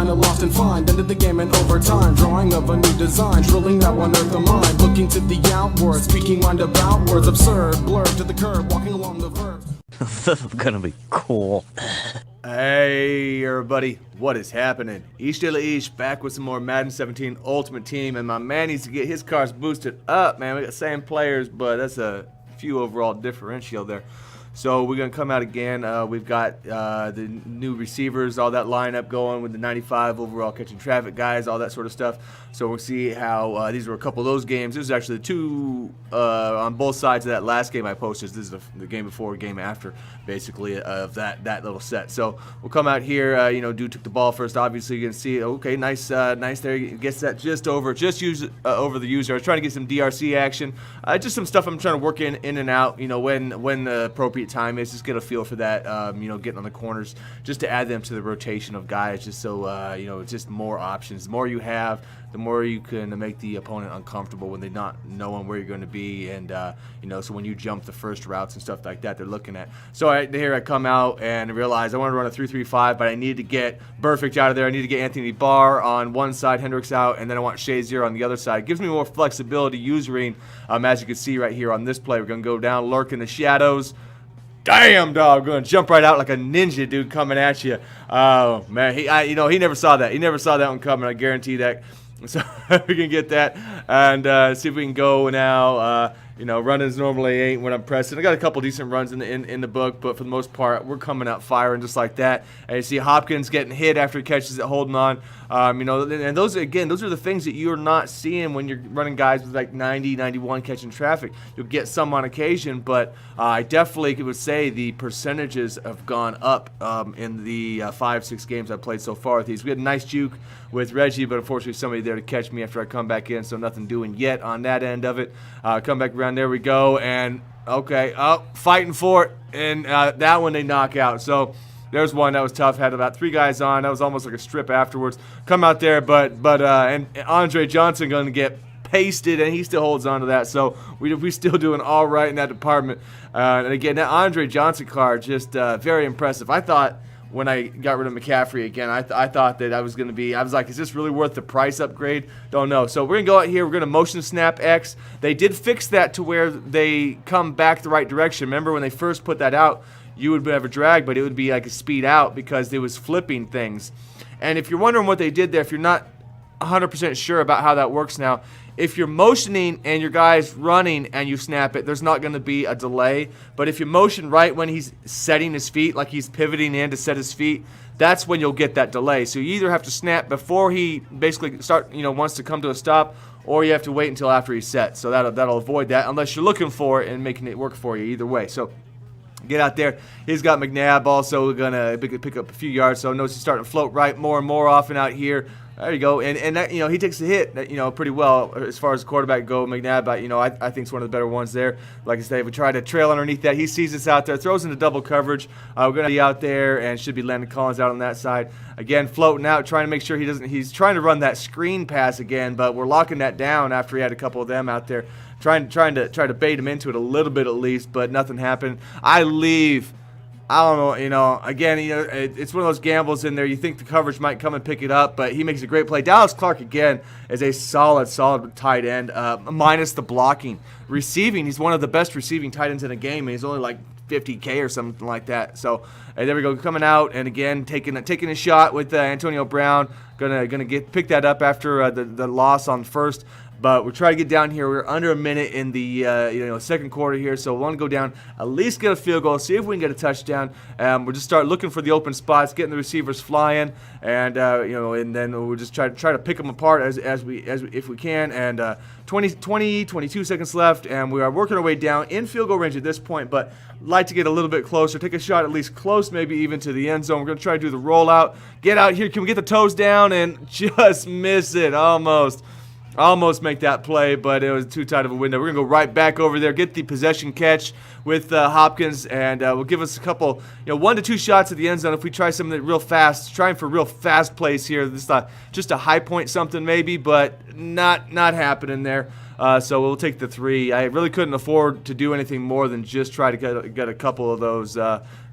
kinda lost and find. Ended the game in overtime, drawing of a new design, drilling that one earth of mine. Looking to the outward, speaking roundabout words, absurd, blurred to the curb, walking along the verb. This is gonna be cool. Hey everybody, what is happening? h2h back with some more Madden 17 Ultimate Team, and my man needs to get his cars boosted up, man. We got the same players, but that's a few overall differential there. So we're going to come out again. We've got the new receivers, all that lineup going with the 95 overall catching traffic guys, all that sort of stuff. So we'll see how these were a couple of those games. This is actually the two on both sides of that last game I posted. This is the game before, game after, basically, of that little set. So we'll come out here. Dude took the ball first. Obviously, you can see, okay, nice there. He gets that just over the user. I was trying to get some DRC action. Just some stuff I'm trying to work in and out, when the appropriate time is. Just get a feel for that, getting on the corners, just to add them to the rotation of guys, just so, just more options. The more you have, the more you can make the opponent uncomfortable when they're not knowing where you're going to be, and so when you jump the first routes and stuff like that, they're looking at. So here I come out and realize I want to run a 3-3-5, but I need to get Perfect out of there. I need to get Anthony Barr on one side, Hendricks out, and then I want Shazier on the other side. It gives me more flexibility using, as you can see right here on this play. We're going to go down, lurk in the shadows. Damn, dog, going to jump right out like a ninja, dude, coming at you. Oh, man, he never saw that. He never saw that one coming, I guarantee that. So we can get that and see if we can go now. Runnings normally ain't when I'm pressing. I got a couple decent runs in the book, but for the most part, we're coming out firing just like that. And you see Hopkins getting hit after he catches it, holding on. And those are the things that you're not seeing when you're running guys with like 90, 91 catching traffic. You'll get some on occasion, but I definitely would say the percentages have gone up in the 5-6 games I've played so far with these. We had a nice juke with Reggie, but unfortunately somebody there to catch me after I come back in, so nothing doing yet on that end of it. Come back around, there we go, and okay, fighting for it, and that one they knock out. So there's one that was tough. Had about 3 guys on. That was almost like a strip afterwards. Come out there, but and Andre Johnson going to get pasted, and he still holds on to that. So we still doing all right in that department. And again, that Andre Johnson card just very impressive. I thought when I got rid of McCaffrey again, I thought that I was like, is this really worth the price upgrade? Don't know. So we're going to go out here. We're going to motion snap X. They did fix that to where they come back the right direction. Remember when they first put that out, you would have a drag, but it would be like a speed out because it was flipping things. And if you're wondering what they did there, if you're not 100% sure about how that works now, if you're motioning and your guy's running and you snap it, there's not going to be a delay. But if you motion right when he's setting his feet, like he's pivoting in to set his feet, that's when you'll get that delay. So you either have to snap before he basically wants to come to a stop, or you have to wait until after he's set. So that'll avoid that unless you're looking for it and making it work for you either way. So get out there. He's got McNabb also going to pick up a few yards. So notice he's starting to float right more and more often out here. There you go, and that, he takes the hit, pretty well as far as the quarterback go. McNabb, I think is one of the better ones there. Like I said, if we try to trail underneath that, he sees us out there, throws into double coverage. We're going to be out there and should be Landon Collins out on that side. Again, floating out, trying to make sure he's trying to run that screen pass again, but we're locking that down after he had a couple of them out there, trying to bait him into it a little bit at least, but nothing happened. I don't know, again, it's one of those gambles in there. You think the coverage might come and pick it up, but he makes a great play. Dallas Clark, again, is a solid tight end, minus the blocking. Receiving, he's one of the best receiving tight ends in the game, and he's only like 50K or something like that. So there we go, coming out, and again, taking a shot with Antonio Brown. Gonna pick that up after the loss on first. But we're trying to get down here. We're under a minute in the second quarter here, so we want to go down, at least get a field goal, see if we can get a touchdown. We'll just start looking for the open spots, getting the receivers flying, and and then we'll just try to pick them apart as if we can. And 22 seconds left, and we are working our way down in field goal range at this point, but like to get a little bit closer, take a shot at least close, maybe even to the end zone. We're going to try to do the rollout, get out here. Can we get the toes down and just miss it almost make that play, but it was too tight of a window. We're going to go right back over there, get the possession catch with Hopkins, and will give us a couple, 1 to 2 shots at the end zone if we try something real fast. Trying for real fast plays here. This is just a high point something maybe, but not happening there. So we'll take the 3. I really couldn't afford to do anything more than just try to get a couple of those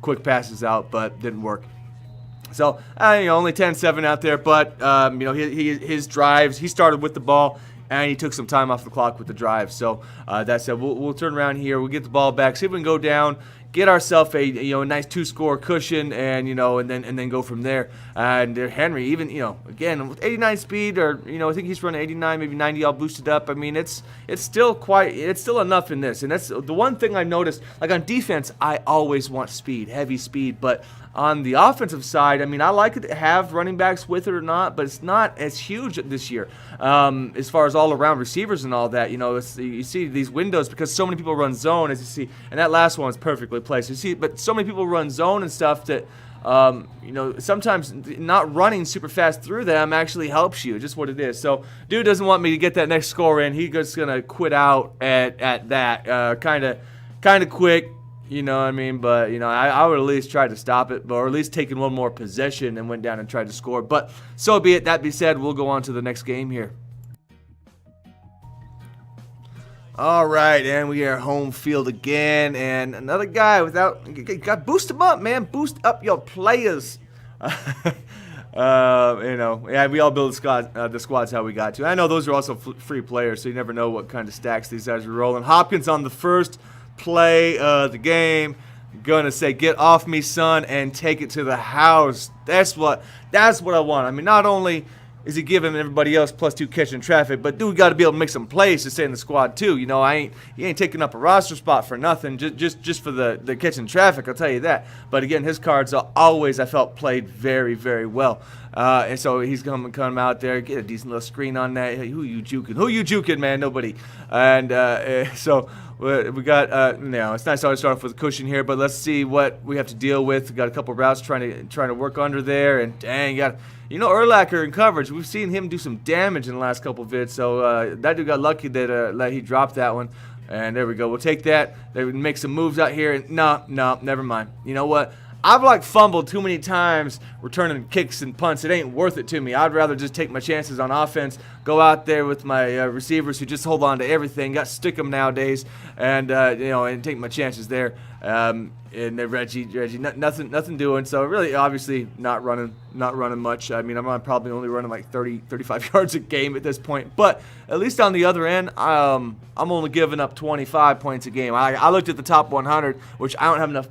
quick passes out, but didn't work. So, only 10-7 out there, but, his drives, he started with the ball, and he took some time off the clock with the drive. So, that said, we'll turn around here, we'll get the ball back, see if we can go down, get ourselves a nice 2-score cushion, and and then go from there. And Henry, even again with 89 speed, or I think he's running 89, maybe 90, all boosted up. I mean, it's still enough in this. And that's the one thing I noticed. Like on defense, I always want speed, heavy speed, but on the offensive side, I mean, I like it to have running backs with it or not, but it's not as huge this year as far as all-around receivers and all that. You see these windows because so many people run zone, as you see, and that last one is perfectly placed. You see, but so many people run zone and stuff that sometimes not running super fast through them actually helps you. Just what it is. So, dude doesn't want me to get that next score in. He's just gonna quit out at that kind of quick. You know what I mean? But, I would at least try to stop it, or at least taking one more possession and went down and tried to score. But so be it. That be said, we'll go on to the next game here. All right, and we are home field again, and another guy got boost him up, man. Boost up your players. Yeah, we all build the squads how we got to. I know those are also free players, so you never know what kind of stacks these guys are rolling. Hopkins on the first play of the game, gonna say, get off me, son, and take it to the house. That's what I want. I mean, not only is he giving everybody else +2 catching traffic, but dude got to be able to make some plays to stay in the squad too. He ain't taking up a roster spot for nothing, just for the catching traffic, I'll tell you that. But again, his cards are always, I felt, played very, very well. And so he's gonna come out there, get a decent little screen on that. Hey, who you juking, man? Nobody. And so we got it's nice to always start off with a cushion here, but let's see what we have to deal with. We got a couple routes trying to work under there, and dang, you got Urlacher in coverage. We've seen him do some damage in the last couple vids, so that dude got lucky that he dropped that one. And there we go. We'll take that. They would make some moves out here, and no, never mind. You know what? I've fumbled too many times returning kicks and punts. It ain't worth it to me. I'd rather just take my chances on offense, go out there with my receivers who just hold on to everything, got stick them nowadays, and and take my chances there. And then Reggie, nothing doing. So really, obviously, not running much. I mean, I'm probably only running like 30, 35 yards a game at this point. But at least on the other end, I'm only giving up 25 points a game. I looked at the top 100, which I don't have enough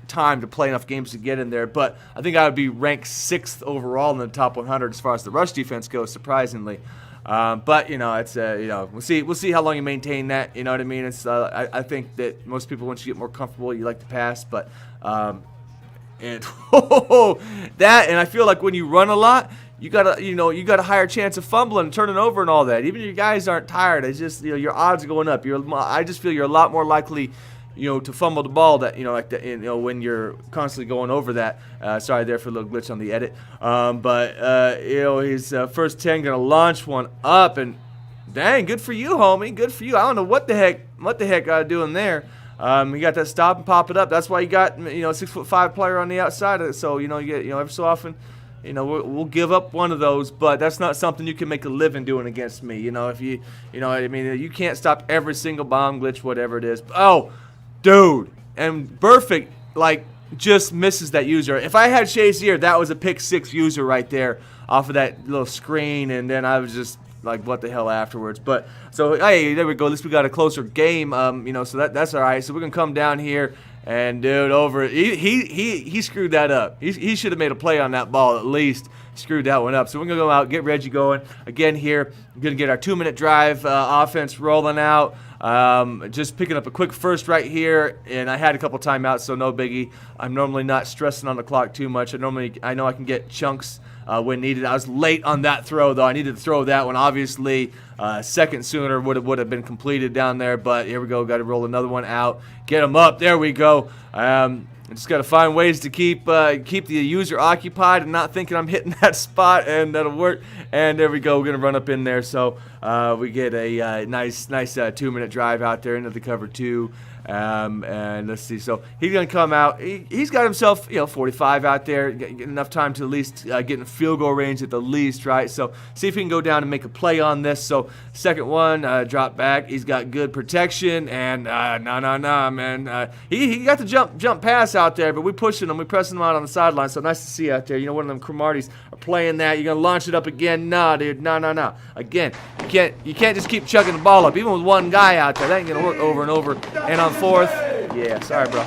time to play enough games to get in there, but I think I would be ranked 6th overall in the top 100 as far as the rush defense goes, surprisingly. But it's we'll see how long you maintain that. You know what I mean? It's I think that most people, once you get more comfortable, you like to pass, but and that, and I feel like when you run a lot, you got a higher chance of fumbling and turning over and all that. Even if your guys aren't tired, it's just your odds are going up. I just feel you're a lot more likely to fumble the ball when you're constantly going over that. Sorry there for a little glitch on the edit. But his first 10 gonna launch one up, and dang, good for you, homie. Good for you. I don't know what the heck doing there. He got that stop and pop it up. That's why you got a 6'5" player on the outside. So you get every so often. We'll give up one of those, but that's not something you can make a living doing against me. If you can't stop every single bomb glitch, whatever it is. Oh, dude, and Perfect just misses that user. If I had Shazier, that was a pick 6 user right there off of that little screen, and then I was just like, what the hell afterwards. But so hey, there we go. At least we got a closer game. So that's all right. So we're gonna come down here. And dude, he screwed that up. He should have made a play on that ball at least. Screwed that one up. So we're gonna go out, get Reggie going again here. We're gonna get our 2-minute drive offense rolling out. Just picking up a quick first right here, and I had a couple timeouts, so no biggie. I'm normally not stressing on the clock too much. I know I can get chunks when needed. I was late on that throw though. I needed to throw that one. Obviously, second sooner would have been completed down there. But here we go. Got to roll another one out. Get him up. There we go. Just got to find ways to keep the user occupied and not thinking I'm hitting that spot, and that'll work. And there we go. We're gonna run up in there. So we get a nice 2-minute drive out there into the cover 2. And let's see. So he's going to come out. He's got himself, 45 out there. Get enough time to at least get in field goal range at the least, right? So see if he can go down and make a play on this. So second one, drop back. He's got good protection. And nah, man. He got the jump pass out there, but we pushing him. We pressing him out on the sideline. So nice to see out there. One of them Cromarties are playing that. You're going to launch it up again. Nah, dude. Nah. Again, you can't just keep chucking the ball up. Even with one guy out there, that ain't going to work over and over. And on fourth, yeah, sorry, bro.